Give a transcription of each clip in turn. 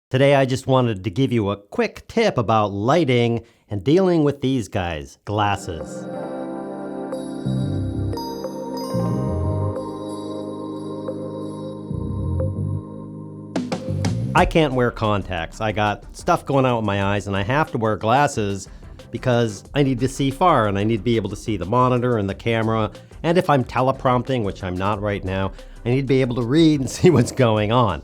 Today I just wanted to give you a quick tip about lighting and dealing with these guys, glasses. I can't wear contacts. I got stuff going on with my eyes and I have to wear glasses because I need to see far and I need to be able to see the monitor and the camera. And if I'm teleprompting, which I'm not right now, I need to be able to read and see what's going on.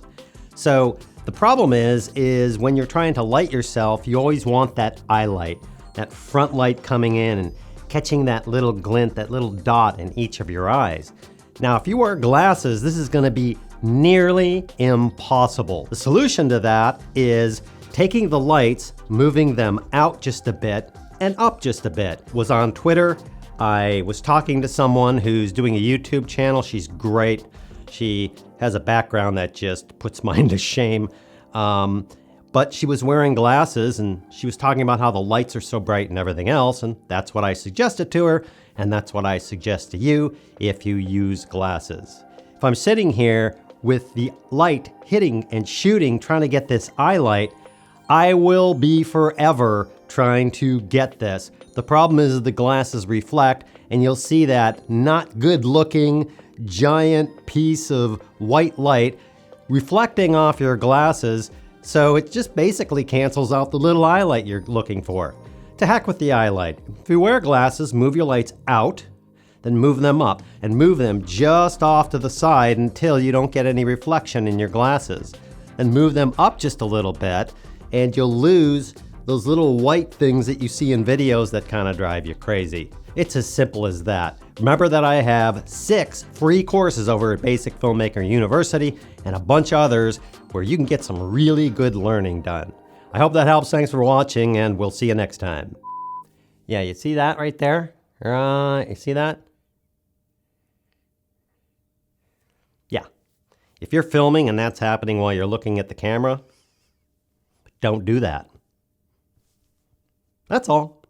So the problem is when you're trying to light yourself, you always want that eye light, that front light coming in and catching that little glint, that little dot in each of your eyes. Now, if you wear glasses, this is going to be nearly impossible. The solution to that is taking the lights, moving them out just a bit and up just a bit. Was on Twitter. I was talking to someone who's doing a YouTube channel. She's great. She has a background that just puts mine to shame. But she was wearing glasses and she was talking about how the lights are so bright and everything else. And that's what I suggested to her. And that's what I suggest to you if you use glasses. If I'm sitting here with the light hitting and shooting, trying to get this eye light, I will be forever trying to get this. The problem is the glasses reflect and you'll see that not good looking giant piece of white light reflecting off your glasses. So it just basically cancels out the little eye light you're looking for. To heck with the eye light. If you wear glasses, move your lights out, then move them up and move them just off to the side until you don't get any reflection in your glasses. And move them up just a little bit and you'll lose those little white things that you see in videos that kind of drive you crazy. It's as simple as that. Remember that I have 6 free courses over at Basic Filmmaker University and a bunch of others where you can get some really good learning done. I hope that helps. Thanks for watching and we'll see you next time. Yeah, you see that right there? You see that? Yeah. If you're filming and that's happening while you're looking at the camera, don't do that. That's all.